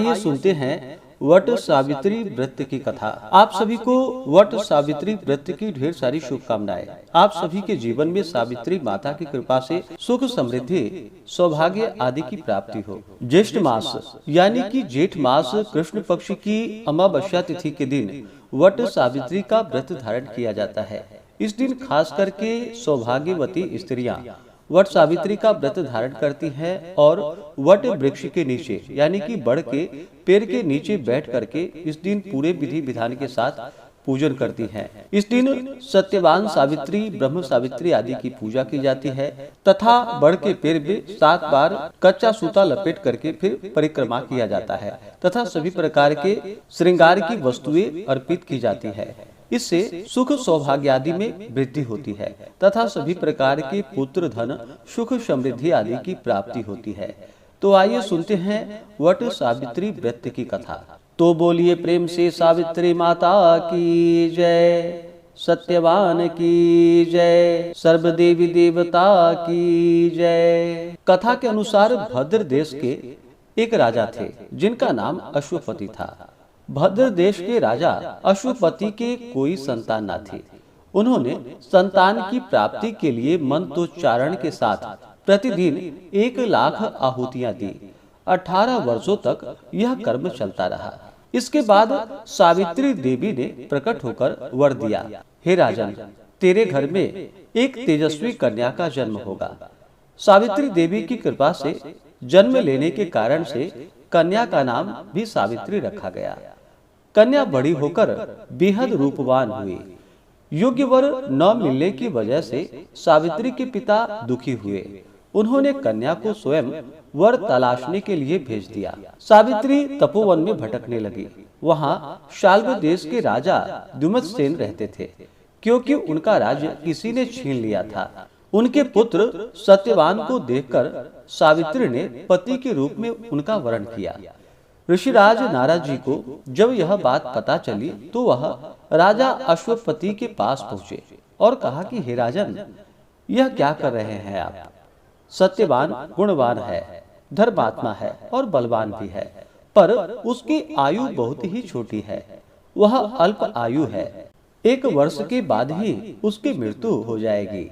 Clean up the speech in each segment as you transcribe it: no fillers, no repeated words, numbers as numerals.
आइए सुनते हैं वट सावित्री व्रत की कथा। आप सभी को वट सावित्री व्रत की ढेर सारी शुभकामनाएं। आप सभी के जीवन में सावित्री माता की कृपा से सुख समृद्धि सौभाग्य आदि की प्राप्ति हो। ज्येष्ठ मास यानी कि जेठ मास कृष्ण पक्ष की अमावस्या तिथि के दिन वट सावित्री का व्रत धारण किया जाता है। इस दिन खास करके सौभाग्यवती स्त्रियां वट सावित्री का व्रत धारण करती हैं और वट वृक्ष के नीचे यानी कि बड़ के पेड़ के नीचे बैठ करके इस दिन पूरे विधि विधान के साथ पूजन करती हैं। इस दिन सत्यवान सावित्री, ब्रह्म सावित्री आदि की पूजा की जाती है तथा बड़ के पेड़ में 7 बार कच्चा सूता लपेट करके फिर परिक्रमा किया जाता है तथा सभी प्रकार के श्रृंगार की वस्तुएं अर्पित की जाती है। इससे सुख सौभाग्य आदि में वृद्धि होती है तथा सभी प्रकार के पुत्र, धन, सुख, समृद्धि आदि की प्राप्ति होती है। तो आइए सुनते हैं वट सावित्री व्रत की कथा। तो बोलिए प्रेम से सावित्री माता की जय, सत्यवान की जय, सर्व देवी देवता की जय। कथा के अनुसार भद्र देश के एक राजा थे जिनका नाम अश्वपति था। भद्र देश के राजा अश्वपति के कोई संतान न थी। उन्होंने संतान की प्राप्ति के लिए मंत्रोच्चारण के साथ प्रतिदिन 1 लाख आहुतियां दी। 18 वर्षों तक यह कर्म चलता रहा। इसके बाद सावित्री देवी ने प्रकट होकर वर दिया, हे राजन, तेरे घर में एक तेजस्वी कन्या का जन्म होगा। सावित्री देवी की कृपा से जन्म लेने के कारण से कन्या का नाम भी सावित्री रखा गया। कन्या बड़ी होकर बेहद रूपवान हुई। योग्य वर न मिलने की वजह से सावित्री के पिता दुखी हुए। उन्होंने कन्या को स्वयं वर तलाशने के लिए भेज दिया। सावित्री तपोवन में भटकने लगी। वहाँ शाल्व देश के राजा द्युमत्सेन रहते थे, क्योंकि उनका राज्य किसी ने छीन लिया था। उनके पुत्र सत्यवान को देखकर सावित्री ने पति के रूप में उनका वरण किया। ऋषिराज नारद जी को जब यह बात पता चली तो वह राजा अश्वपति के पास पहुँचे और कहा कि हे राजन, यह क्या कर रहे हैं आप? सत्यवान गुणवान है, धर्मात्मा है और बलवान भी है, पर उसकी आयु बहुत ही छोटी है। वह अल्प आयु है। 1 वर्ष के बाद ही उसकी मृत्यु हो जाएगी।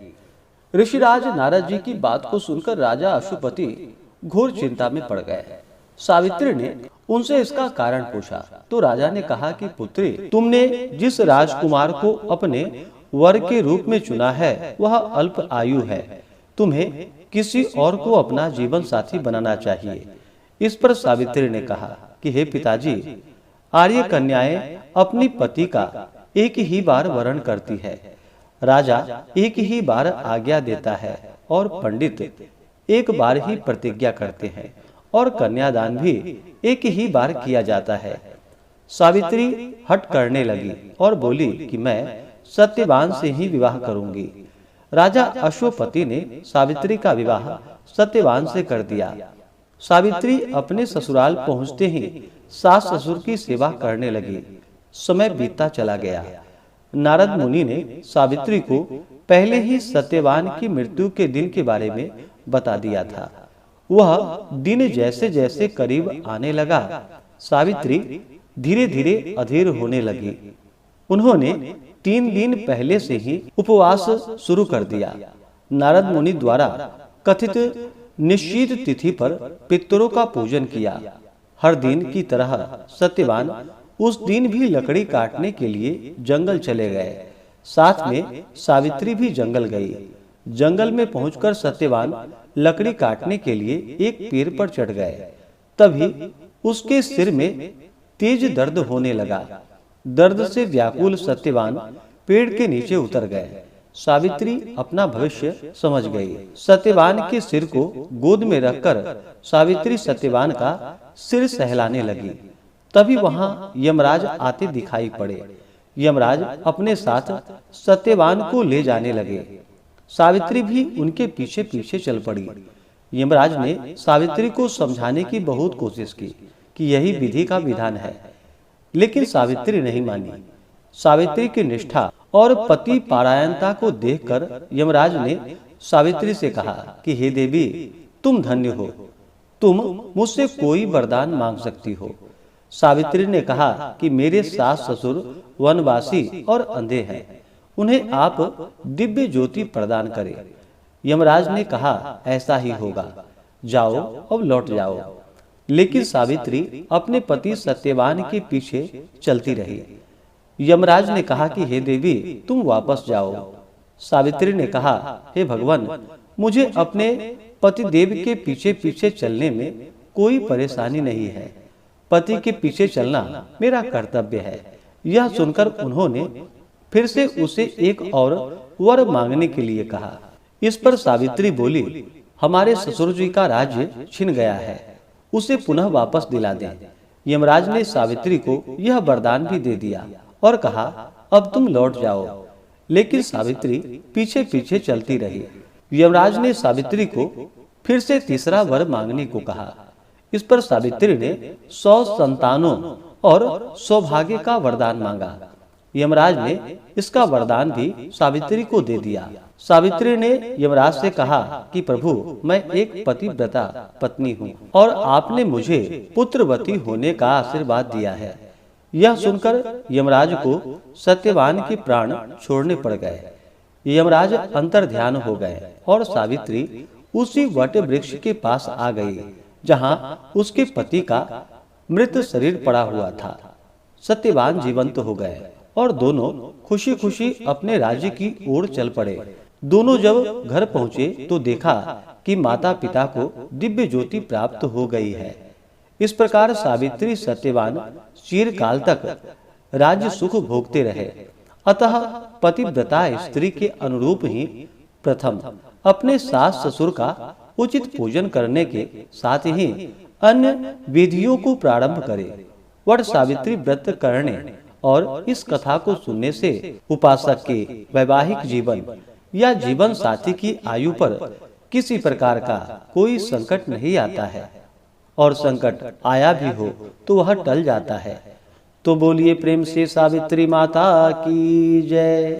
ऋषिराज नारद जी की बात को सुनकर राजा अश्वपति घोर चिंता में पड़ गए। सावित्री ने उनसे इसका कारण पूछा तो राजा ने कहा कि पुत्री, तुमने जिस राजकुमार को अपने वर के रूप में चुना है वह अल्प आयु है। तुम्हें किसी और को अपना जीवन साथी बनाना चाहिए। इस पर सावित्री ने कहा कि हे पिताजी, आर्य कन्याएं अपनी पति का एक ही बार वरण करती है। राजा एक ही बार आज्ञा देता है और पंडित एक बार ही प्रतिज्ञा करते हैं और कन्यादान भी एक ही बार किया जाता है। सावित्री हट करने लगी और बोली कि मैं सत्यवान से ही विवाह करूंगी। राजा अश्वपति ने सावित्री का विवाह सत्यवान से कर दिया। सावित्री अपने ससुराल पहुंचते ही सास ससुर की सेवा करने लगी। समय बीतता चला गया। नारद मुनि ने सावित्री को पहले ही सत्यवान की मृत्यु के दिन के बारे में बता दिया था। वह दिन जैसे जैसे करीब आने लगा, सावित्री धीरे धीरे अधीर होने लगी। उन्होंने 3 दिन पहले से ही उपवास शुरू कर दिया। नारद मुनि द्वारा कथित निश्चित तिथि पर पितरों का पूजन किया। हर दिन की तरह सत्यवान उस दिन भी लकड़ी काटने के लिए जंगल चले गए। साथ में सावित्री भी जंगल गई। जंगल में पहुंचकर सत्यवान लकड़ी काटने के लिए एक पेड़ पर चढ़ गए। तभी उसके सिर में तेज दर्द होने लगा। दर्द से व्याकुल सत्यवान पेड़ के नीचे उतर गए। सावित्री अपना भविष्य समझ गई। सत्यवान के सिर को गोद में रखकर सावित्री सत्यवान का सिर सहलाने लगी। तभी वहां यमराज आते दिखाई पड़े। यमराज अपने साथ सत्यवान को ले जाने लगे। सावित्री भी उनके पीछे पीछे चल पड़ी। यमराज ने सावित्री को समझाने की बहुत कोशिश की कि यही विधि का विधान है, लेकिन सावित्री नहीं मानी। सावित्री की निष्ठा और पति पारायणता को देखकर यमराज ने सावित्री से कहा कि हे देवी, तुम धन्य हो। तुम मुझसे कोई वरदान मांग सकती हो। सावित्री ने कहा कि मेरे सास ससुर वनवासी और अंधे हैं, उन्हें आप दिव्य ज्योति प्रदान करें। यमराज ने कहा ऐसा ही होगा, जाओ अब लौट जाओ। लेकिन सावित्री अपने पति सत्यवान के पीछे चलती रही। यमराज ने कहा कि हे देवी, तुम वापस जाओ। सावित्री ने कहा, हे भगवान, मुझे अपने पति देव के पीछे पीछे चलने में कोई परेशानी नहीं है। पति के पीछे चलना मेरा कर्तव्य है। यह सुनकर उन्होंने फिर से उसे एक और वर मांगने के लिए कहा। इस पर सावित्री बोली, हमारे ससुर जी का राज्य छिन गया है, उसे पुनः वापस दिला दें। यमराज ने सावित्री को यह वरदान भी दे दिया और कहा, अब तुम लौट जाओ। लेकिन सावित्री पीछे पीछे चलती रही। यमराज ने सावित्री को फिर से तीसरा वर मांगने को कहा। इस पर सावित्री ने 100 संतानों और सौभाग्य का वरदान मांगा। यमराज ने इसका वरदान भी सावित्री को दे दिया। सावित्री ने यमराज से कहा कि प्रभु, मैं एक पतिव्रता पत्नी हूँ और आपने मुझे पुत्रवती होने का आशीर्वाद दिया है। यह सुनकर यमराज को सत्यवान के प्राण छोड़ने पड़ गए। यमराज अंतर्ध्यान हो गए और सावित्री उसी वट वृक्ष के पास आ गई जहाँ उसके पति का मृत शरीर पड़ा हुआ था। सत्यवान जीवंत हो गए और दोनों खुशी खुशी अपने राज्य की ओर चल पड़े। दोनों जब घर पहुँचे तो देखा कि माता पिता को दिव्य ज्योति प्राप्त हो गई है। इस प्रकार सावित्री सत्यवान चिरकाल तक राज्य सुख भोगते रहे। अतः पतिव्रता स्त्री के अनुरूप ही प्रथम अपने सास ससुर का उचित पूजन करने के साथ ही अन्य विधियों को प्रारंभ करे। वट सावित्री व्रत करने और इस कथा को सुनने से उपासक के वैवाहिक जीवन या जीवन साथी की आयु पर किसी प्रकार का कोई संकट नहीं आता है, और संकट आया भी हो तो वह टल जाता है। तो बोलिए प्रेम से सावित्री माता की जय।